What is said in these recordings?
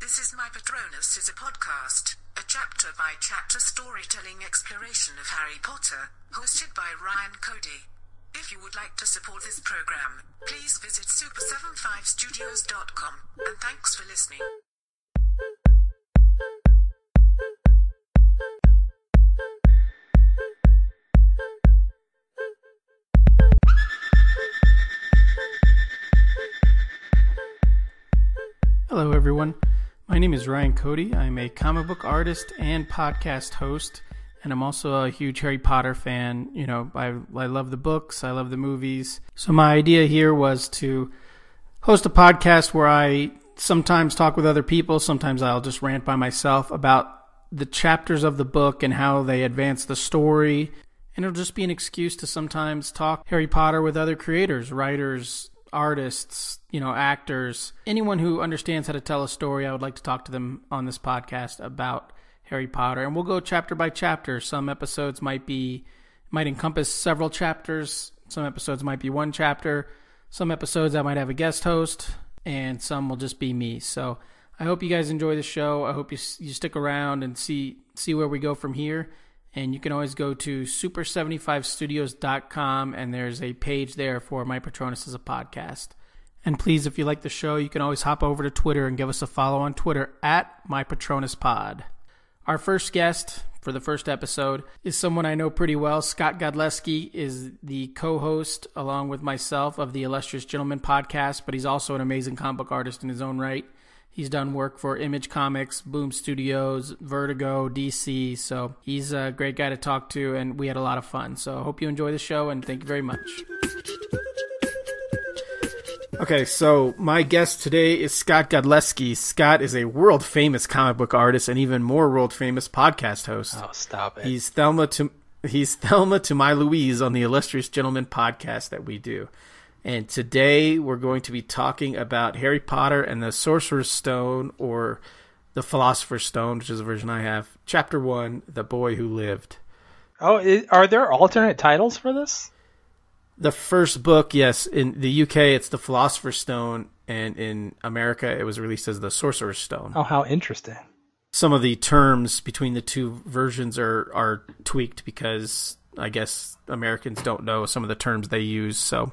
This is My Patronus is a podcast, a chapter-by-chapter storytelling exploration of Harry Potter, hosted by Ryan Cody. If you would like to support this program, please visit super75studios.com, and thanks for listening. Hello everyone, my name is Ryan Cody. I'm a comic book artist and podcast host, and I'm also a huge Harry Potter fan. You know, I love the books, I love the movies. So my idea here was to host a podcast where I sometimes talk with other people, sometimes I'll just rant by myself about the chapters of the book and how they advance the story. And it'll just be an excuse to sometimes talk Harry Potter with other creators, writers, artists, actors, anyone who understands how to tell a story. I would like to talk to them on this podcast about Harry Potter, and we'll go chapter by chapter. Some episodes might encompass several chapters. Some episodes might be one chapter. Some episodes I might have a guest host, and some will just be me. So I hope you guys enjoy the show. I hope you stick around and see where we go from here. And you can always go to super75studios.com, and there's a page there for My Patronus as a podcast. And please, if you like the show, you can always hop over to Twitter and give us a follow on Twitter at MyPatronusPod. Our first guest for the first episode is someone I know pretty well. Scott Godleski is the co-host, along with myself, of the Illustrious Gentleman podcast, but he's also an amazing comic book artist in his own right. He's done work for Image Comics, Boom Studios, Vertigo, DC, so he's a great guy to talk to, and we had a lot of fun. So I hope you enjoy the show, and thank you very much. Okay, so my guest today is Scott Godleski. Scott is a world-famous comic book artist and even more world-famous podcast host. Oh, stop it. He's Thelma to my Louise on the Illustrious Gentleman podcast that we do. And today we're going to be talking about Harry Potter and the Sorcerer's Stone, or the Philosopher's Stone, which is the version I have. Chapter 1, The Boy Who Lived. Oh, are there alternate titles for this? The first book, yes. In the UK, it's the Philosopher's Stone, and in America, it was released as the Sorcerer's Stone. Oh, how interesting. Some of the terms between the two versions are tweaked because I guess Americans don't know some of the terms they use, so...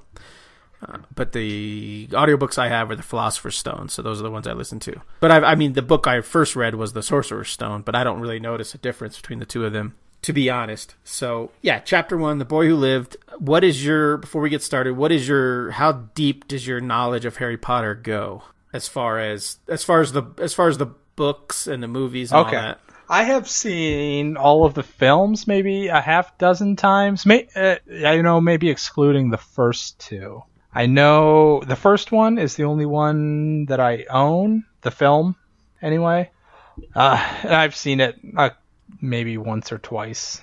but the audiobooks I have are the Philosopher's Stone, so those are the ones I listen to. But the book I first read was the Sorcerer's Stone, but I don't really notice a difference between the two of them, to be honest. So, yeah, Chapter 1, The Boy Who Lived. Before we get started, how deep does your knowledge of Harry Potter go? As far as the books and the movies and all that? I have seen all of the films maybe a half dozen times. Maybe excluding the first two. I know the first one is the only one that I own, the film, anyway. And I've seen it maybe once or twice,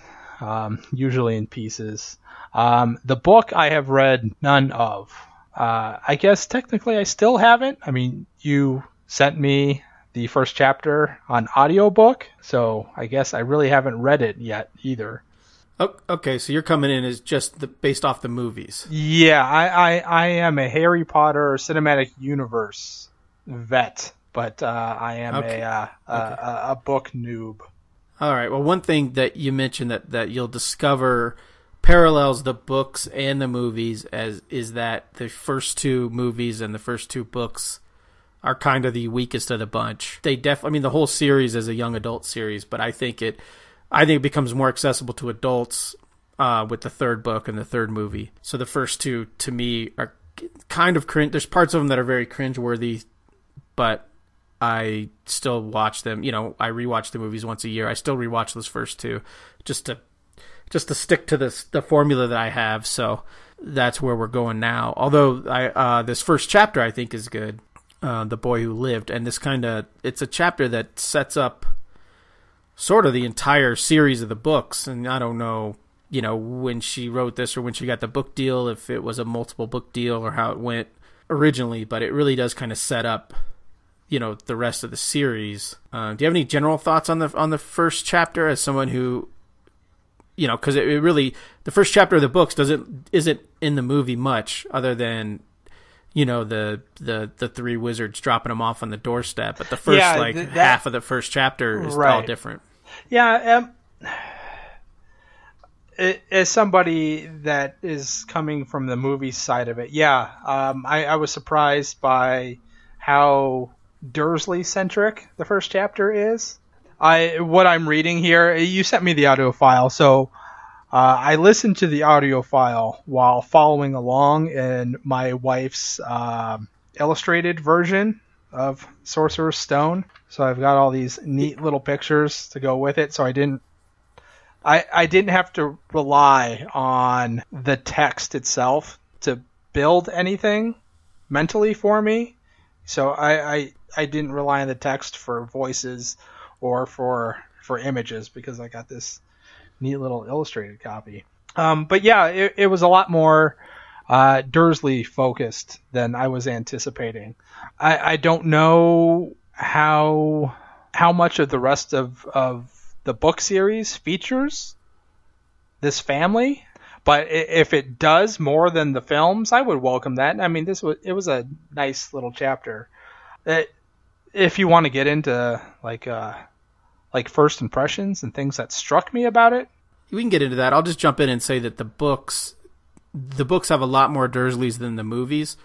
usually in pieces. The book I have read none of. I guess technically I still haven't. You sent me the first chapter on audiobook, so I guess I really haven't read it yet either. Okay, so you're coming in as just based off the movies. Yeah, I am a Harry Potter cinematic universe vet, but I am a book noob. All right. Well, one thing that you mentioned that you'll discover parallels the books and the movies is that the first two movies and the first two books are kind of the weakest of the bunch. They the whole series is a young adult series, but I think it becomes more accessible to adults with the third book and the third movie. So the first two, to me, are kind of cringe. There's parts of them that are very cringeworthy, but I still watch them. I rewatch the movies once a year. I still rewatch those first two just to stick to the formula that I have. So that's where we're going now. Although this first chapter I think is good, The Boy Who Lived, and it's a chapter that sets up sort of the entire series of the books. And I don't know, when she wrote this or when she got the book deal, if it was a multiple book deal or how it went originally, but it really does kind of set up, the rest of the series. Do you have any general thoughts on the first chapter as someone who, because it really, the first chapter of the books isn't in the movie much other than, the three wizards dropping them off on the doorstep. But the first half of the first chapter is all different. Yeah. As somebody that is coming from the movie side of it, I was surprised by how Dursley-centric the first chapter is. What I'm reading here, you sent me the audio file, so I listened to the audio file while following along in my wife's illustrated version of Sorcerer's Stone. So I've got all these neat little pictures to go with it, so I didn't have to rely on the text itself to build anything mentally for me. So I didn't rely on the text for voices or for images because I got this neat little illustrated copy. But yeah, it was a lot more Dursley focused than I was anticipating. I don't know how much of the rest of the book series features this family, but if it does more than the films, I would welcome that. I mean, it was a nice little chapter. If you want to get into like first impressions and things that struck me about it, we can get into that. I'll just jump in and say that the books have a lot more Dursleys than the movies,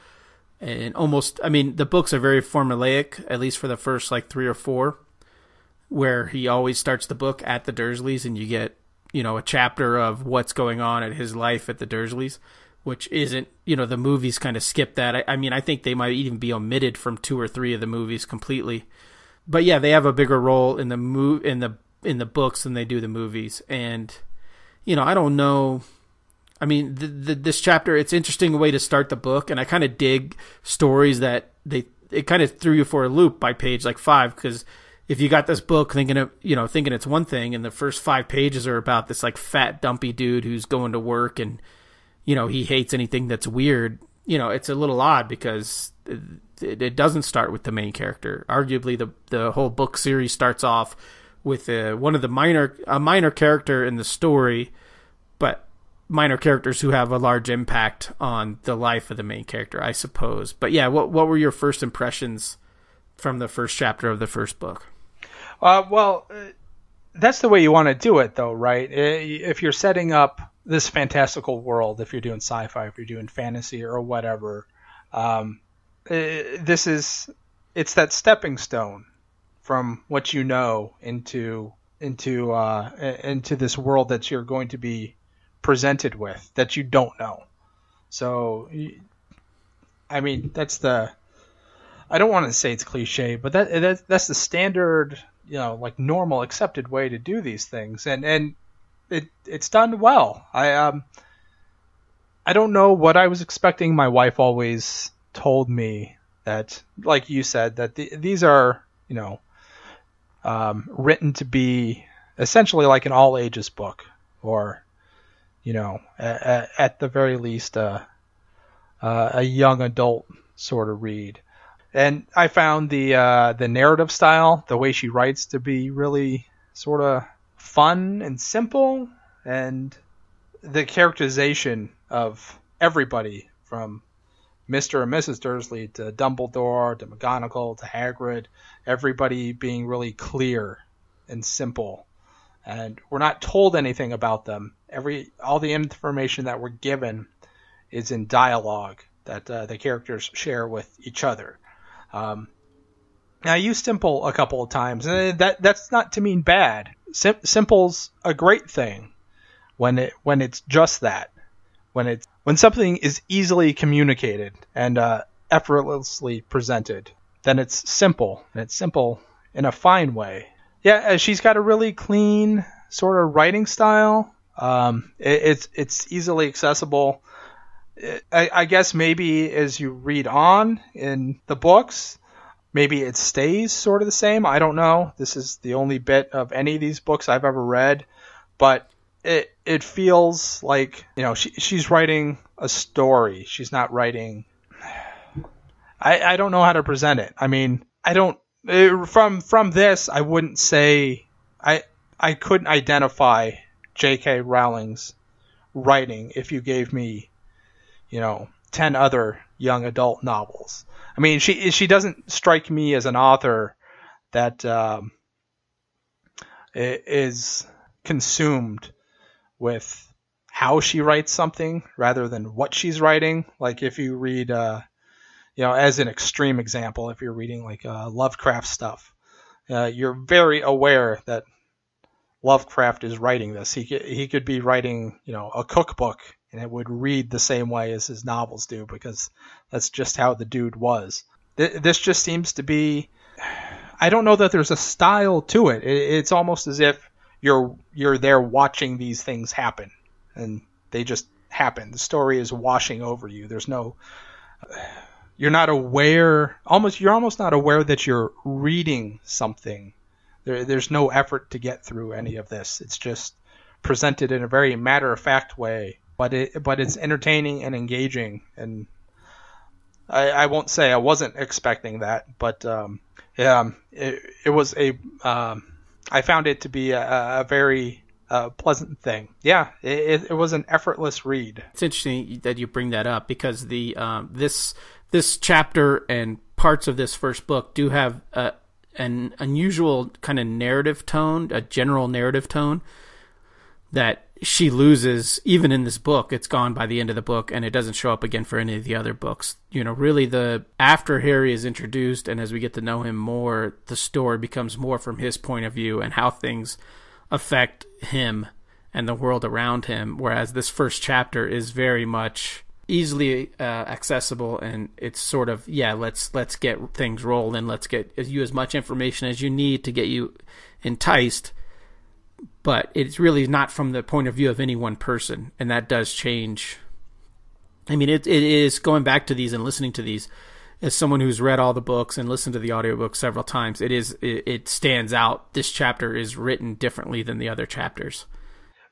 and the books are very formulaic, at least for the first 3 or 4. Where he always starts the book at the Dursleys, and you get, a chapter of what's going on at his life at the Dursleys, which isn't, the movies kind of skip that. I think they might even be omitted from 2 or 3 of the movies completely. But yeah, they have a bigger role in the books than they do the movies. And, I don't know. I mean, this chapter, it's an interesting way to start the book, and I kind of dig stories that it kind of threw you for a loop by page 5, because if you got this book thinking it's one thing, and the first 5 pages are about this fat dumpy dude who's going to work and he hates anything that's weird, it's a little odd because it doesn't start with the main character. Arguably the whole book series starts off with one of the minor character in the story, but minor characters who have a large impact on the life of the main character, I suppose. But yeah, what were your first impressions from the first chapter of the first book? That's the way you want to do it, though, right? If you're setting up this fantastical world, if you're doing sci-fi, if you're doing fantasy or whatever, it's that stepping stone from what you know into this world that you're going to be presented with that you don't know. So, I mean, that's I don't want to say it's cliche, but that's the standard, normal accepted way to do these things, and it's done well. I don't know what I was expecting. My wife always told me that, like you said, that these are written to be essentially like an all ages book, or at the very least a young adult sort of read. And I found the narrative style, the way she writes, to be really sort of fun and simple, and the characterization of everybody from Mr. and Mrs. Dursley to Dumbledore to McGonagall to Hagrid, everybody being really clear and simple. And we're not told anything about them. All the information that we're given is in dialogue that the characters share with each other. Now, I used simple a couple of times, and that's not to mean bad. Simple's a great thing when it's just that. When something is easily communicated and effortlessly presented, then it's simple, and it's simple in a fine way. Yeah, she's got a really clean sort of writing style. It's easily accessible. I guess maybe as you read on in the books, maybe it stays sort of the same. I don't know. This is the only bit of any of these books I've ever read, but it feels like she's writing a story. She's not writing. I don't know how to present it. I mean, I don't. From this, I wouldn't say I couldn't identify J.K. Rowling's writing if you gave me 10 other young adult novels. I mean, she doesn't strike me as an author that is consumed with how she writes something rather than what she's writing. Like if you read, as an extreme example, if you're reading like Lovecraft stuff, you're very aware that Lovecraft is writing this. He could be writing, a cookbook, and it would read the same way as his novels do, because that's just how the dude was. This just seems to be, I don't know that there's a style to it. It's almost as if you're there watching these things happen, and they just happen. The story is washing over you. You're not aware, you're almost not aware that you're reading something. There's no effort to get through any of this. It's just presented in a very matter-of-fact way, but it's entertaining and engaging, and I won't say I wasn't expecting that, but it was I found it to be a very pleasant thing. Yeah, it was an effortless read. It's interesting that you bring that up, because the this chapter and parts of this first book do have an unusual kind of narrative tone, a general narrative tone that she loses even in this book. It's gone by the end of the book, and it doesn't show up again for any of the other books. Really after Harry is introduced and as we get to know him more, the story becomes more from his point of view and how things affect him and the world around him. Whereas this first chapter is very much easily accessible, and it's sort of, let's get things rolling. Let's get you as much information as you need to get you enticed. But it's really not from the point of view of any one person, and that does change. I mean, it is, going back to these and listening to these, as someone who's read all the books and listened to the audiobook several times, it stands out. This chapter is written differently than the other chapters.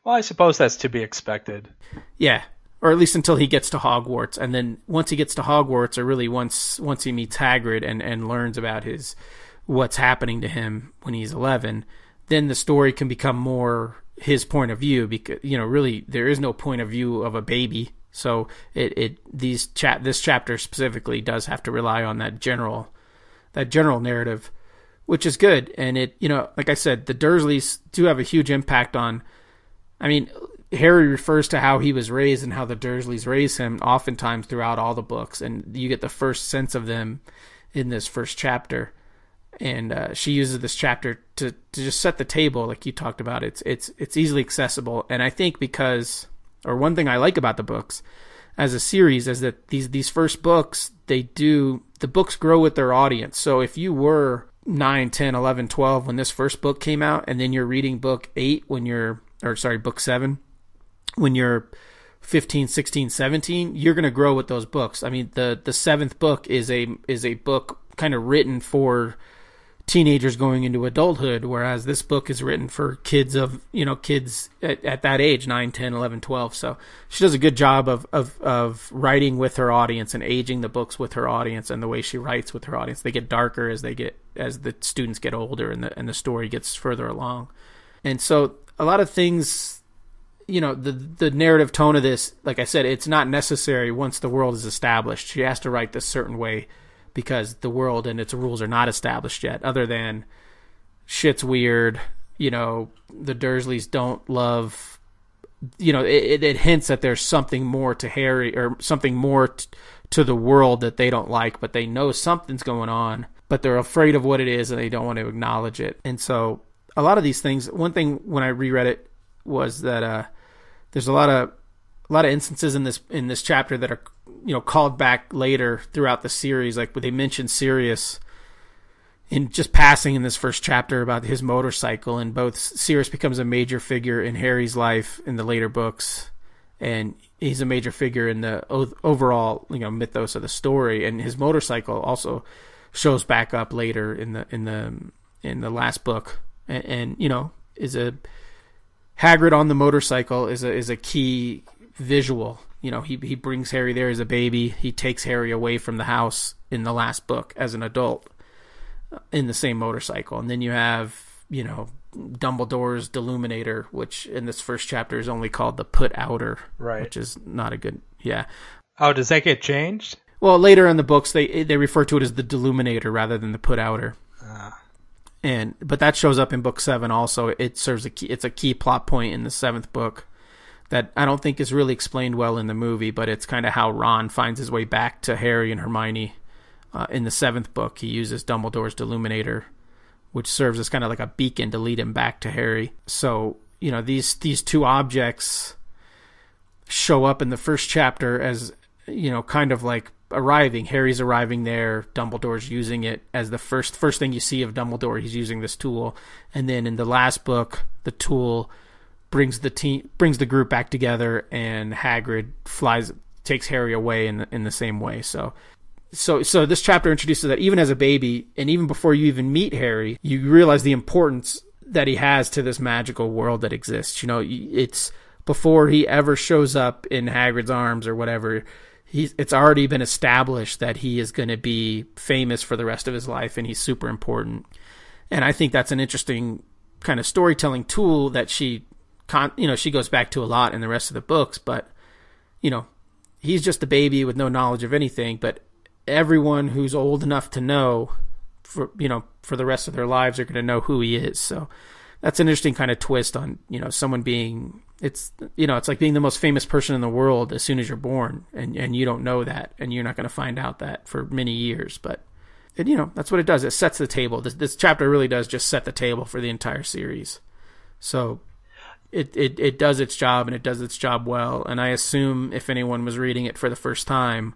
Well, I suppose that's to be expected. Yeah, or at least until he gets to Hogwarts, and then once he gets to Hogwarts, or really once he meets Hagrid and learns about what's happening to him when he's 11. Then the story can become more his point of view, because really there is no point of view of a baby. So this chapter specifically does have to rely on that general narrative, which is good. And like I said, the Dursleys do have a huge impact on. I mean, Harry refers to how he was raised and how the Dursleys raised him oftentimes throughout all the books, and you get the first sense of them in this first chapter. And she uses this chapter to just set the table, like you talked about. It's easily accessible, and I think one thing I like about the books as a series is that these first books, the books grow with their audience. So if you were 9, 10, 11, 12 when this first book came out, and then you're reading book 7 when you're 15, 16, 17, you're going to grow with those books. I mean, the 7th book is a book kind of written for teenagers going into adulthood, whereas this book is written for kids at that age, 9, 10, 11, 12. So she does a good job of writing with her audience and aging the books with her audience, and the way she writes with her audience. They get darker as the students get older and the story gets further along. And so a lot of things, the narrative tone of this, like I said, it's not necessary once the world is established. She has to write this certain way, because the world and its rules are not established yet, other than shit's weird. The Dursleys don't love, it hints that there's something more to Harry, or something more to the world that they don't like, but they know something's going on, but they're afraid of what it is and they don't want to acknowledge it. And so a lot of these things, one thing when I reread it was that there's a lot of instances in this chapter that are called back later throughout the series. Like they mentioned Sirius in just passing in this first chapter about his motorcycle, and both Sirius becomes a major figure in Harry's life in the later books, and he's a major figure in the overall mythos of the story. And his motorcycle also shows back up later in the last book, and is a Hagrid on the motorcycle is a key visual. He brings Harry there as a baby. He takes Harry away from the house in the last book as an adult in the same motorcycle. And then you have, Dumbledore's Deluminator, which in this first chapter is only called the Put Outer, right? Which is not a good, yeah. Oh, does that get changed? Well, later in the books, they refer to it as the Deluminator rather than the Put Outer. But that shows up in book 7 also. It serves it's a key plot point in the 7th book that I don't think is really explained well in the movie, but it's kind of how Ron finds his way back to Harry and Hermione. In the 7th book, he uses Dumbledore's Deluminator, which serves as kind of like a beacon to lead him back to Harry. So, these two objects show up in the first chapter as, kind of like arriving. Harry's arriving there. Dumbledore's using it as the first thing you see of Dumbledore. He's using this tool. And then in the last book, the tool brings the group back together, and Hagrid takes Harry away in the same way. So this chapter introduces that even as a baby, and even before you even meet Harry, you realize the importance that he has to this magical world that exists. It's before he ever shows up in Hagrid's arms or whatever. It's already been established that he is going to be famous for the rest of his life, and he's super important. And I think that's an interesting kind of storytelling tool that she goes back to a lot in the rest of the books. But he's just a baby with no knowledge of anything. But everyone who's old enough to know, for the rest of their lives, are going to know who he is. So that's an interesting kind of twist on someone being. It's like being the most famous person in the world as soon as you're born, and you don't know that, and you're not going to find out that for many years. But that's what it does. It sets the table. This chapter really does just set the table for the entire series. So it does its job, and it does its job well. And I assume if anyone was reading it for the first time,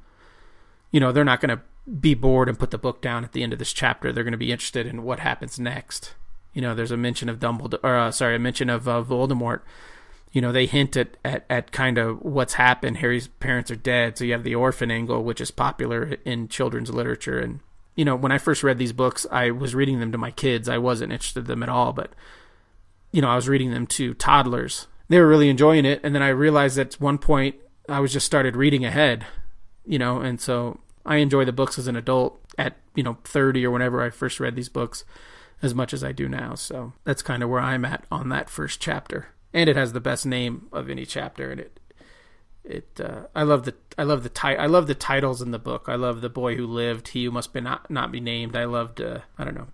they're not going to be bored and put the book down at the end of this chapter. They're going to be interested in what happens next. There's a mention of Voldemort. They hint at kind of what's happened. Harry's parents are dead, so you have the orphan angle, which is popular in children's literature. And, when I first read these books, I was reading them to my kids. I wasn't interested in them at all, but, I was reading them to toddlers. They were really enjoying it, and then I realized at one point I was just started reading ahead, and so I enjoy the books as an adult at, 30 or whenever I first read these books as much as I do now. So that's kind of where I'm at on that first chapter. And it has the best name of any chapter, and I love the titles in the book. I love The Boy Who Lived, He Who Must Not Be Named. I loved the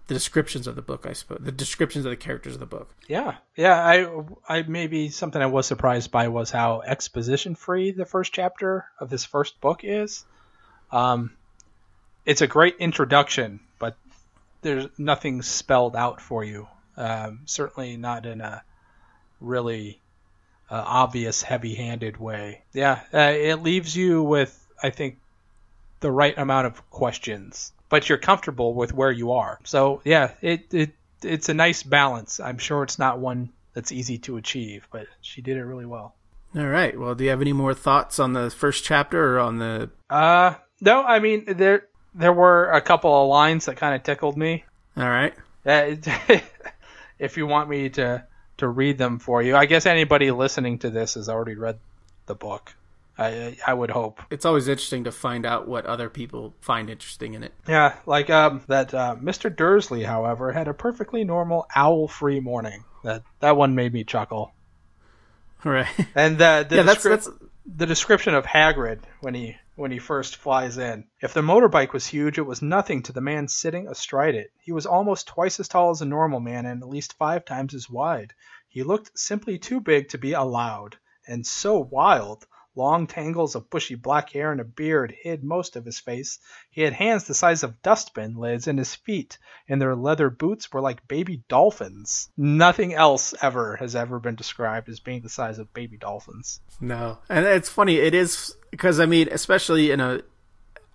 descriptions of the book. I suppose the descriptions of the characters of the book. Yeah. I maybe something I was surprised by was how exposition free the first chapter of this first book is. It's a great introduction, but there's nothing spelled out for you. Certainly not in a really obvious, heavy-handed way. Yeah, it leaves you with, I think, the right amount of questions, but you're comfortable with where you are. So yeah, it's a nice balance. I'm sure it's not one that's easy to achieve, but she did it really well. All right. Well, do you have any more thoughts on the first chapter or on the? No. I mean, there were a couple of lines that kind of tickled me. All right. If you want me to read them for you. I guess anybody listening to this has already read the book. I would hope. It's always interesting to find out what other people find interesting in it. Yeah, like that Mr. Dursley, however, had a perfectly normal owl-free morning. That one made me chuckle. Right. And the description of Hagrid when he first flies in. If the motorbike was huge, it was nothing to the man sitting astride it. He was almost twice as tall as a normal man and at least 5 times as wide. He looked simply too big to be allowed, and so wild. Long tangles of bushy black hair and a beard hid most of his face. He had hands the size of dustbin lids, and his feet, in their leather boots, were like baby dolphins. Nothing else has ever been described as being the size of baby dolphins. No. And it's funny, it is, because, especially I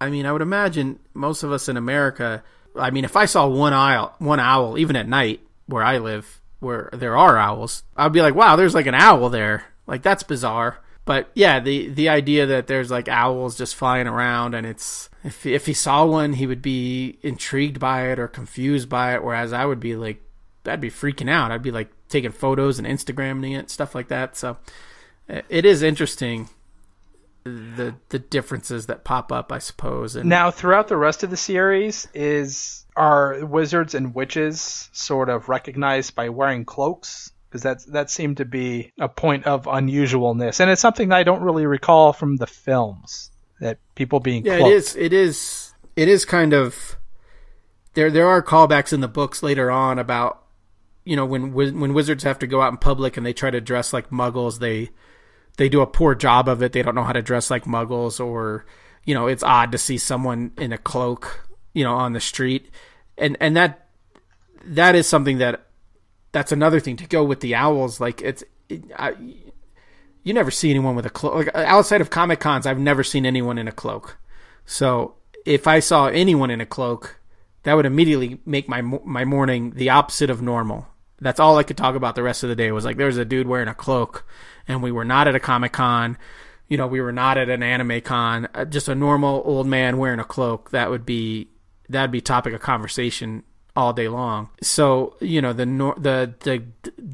would imagine most of us in America, if I saw one owl, even at night, where I live, where there are owls, I'd be like, wow, there's like an owl there. Like, that's bizarre. But yeah, the idea that there's like owls just flying around, and it's if he saw one, he would be intrigued by it or confused by it, whereas I would be like, I'd be freaking out. I'd be like taking photos and Instagramming it, stuff like that. So it is interesting, the differences that pop up, I suppose. And now, throughout the rest of the series, are wizards and witches sort of recognized by wearing cloaks? Because that seemed to be a point of unusualness. And it's something I don't really recall from the films. that people being Yeah, cloaked. it is kind of there are callbacks in the books later on about, you know, when wizards have to go out in public and they try to dress like muggles, they do a poor job of it. They don't know how to dress like muggles, or, you know, it's odd to see someone in a cloak, you know, on the street. And that is something that's another thing to go with the owls. Like you never see anyone with a cloak. Like, outside of Comic Cons, I've never seen anyone in a cloak. So if I saw anyone in a cloak, that would immediately make my morning the opposite of normal. That's all I could talk about the rest of the day, was like, there's a dude wearing a cloak, and we were not at a Comic Con, you know, we were not at an anime con, just a normal old man wearing a cloak. That'd be topic of conversation all day long. So, you know, the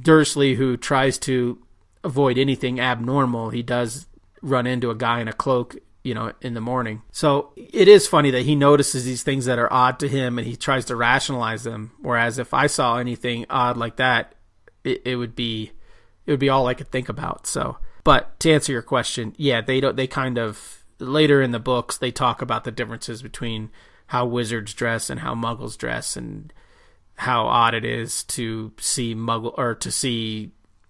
Dursley who tries to avoid anything abnormal, he does run into a guy in a cloak, you know, in the morning. So it is funny that he notices these things that are odd to him and he tries to rationalize them. Whereas if I saw anything odd like that, it would be all I could think about. So, but to answer your question, yeah, they kind of, later in the books, they talk about the differences between how wizards dress and how muggles dress, and how odd it is to see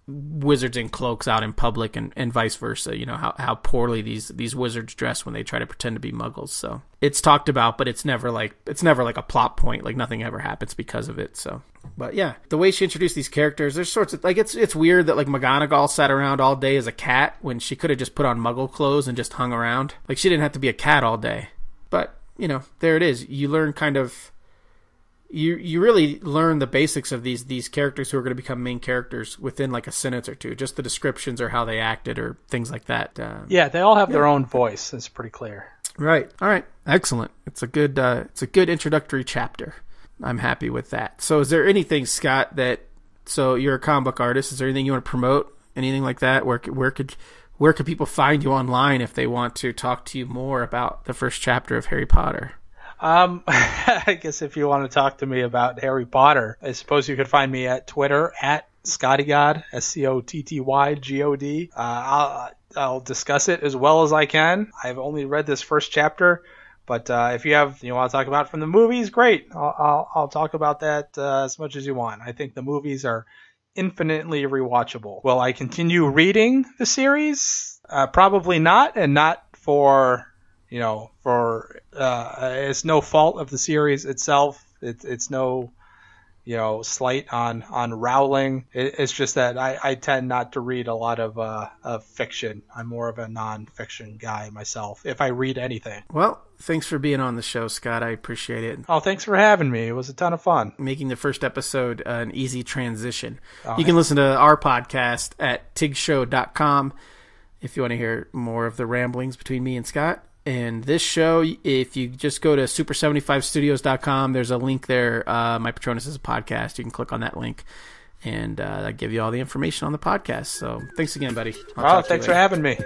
wizards in cloaks out in public, and vice versa. You know, how poorly these wizards dress when they try to pretend to be muggles. So it's talked about, but it's never like a plot point. Like, nothing ever happens because of it. So, but yeah, the way she introduced these characters, there's sorts of, like, it's weird that, like, McGonagall sat around all day as a cat when she could have just put on muggle clothes and just hung around. Like, she didn't have to be a cat all day. But, you know, there it is. You learn kind of, you really learn the basics of these characters who are going to become main characters within like a sentence or two. Just the descriptions or how they acted or things like that. Yeah, they all have their own voice. It's pretty clear. Right. All right. Excellent. It's a good introductory chapter. I'm happy with that. So is there anything, Scott, so you're a comic book artist, is there anything you want to promote? Anything like that? Where could people find you online if they want to talk to you more about the first chapter of Harry Potter? I guess if you want to talk to me about Harry Potter, I suppose you could find me at Twitter at ScottyGod, SCOTTYGOD. I'll discuss it as well as I can. I've only read this first chapter, but if you want to talk about it from the movies, great. I'll talk about that as much as you want. I think the movies are infinitely rewatchable. Will I continue reading the series? Probably not, and not for it's no fault of the series itself. It's no, slight on Rowling. It's just that I tend not to read a lot of fiction. I'm more of a non-fiction guy myself, if I read anything. Well, thanks for being on the show, Scott. I appreciate it. Oh, thanks for having me. It was a ton of fun. Making the first episode an easy transition. You can listen to our podcast at tigshow.com if you want to hear more of the ramblings between me and Scott. And this show, if you just go to super75studios.com, there's a link there. My Patronus is a podcast. You can click on that link, and I'll give you all the information on the podcast. So thanks again, buddy. Thanks for having me.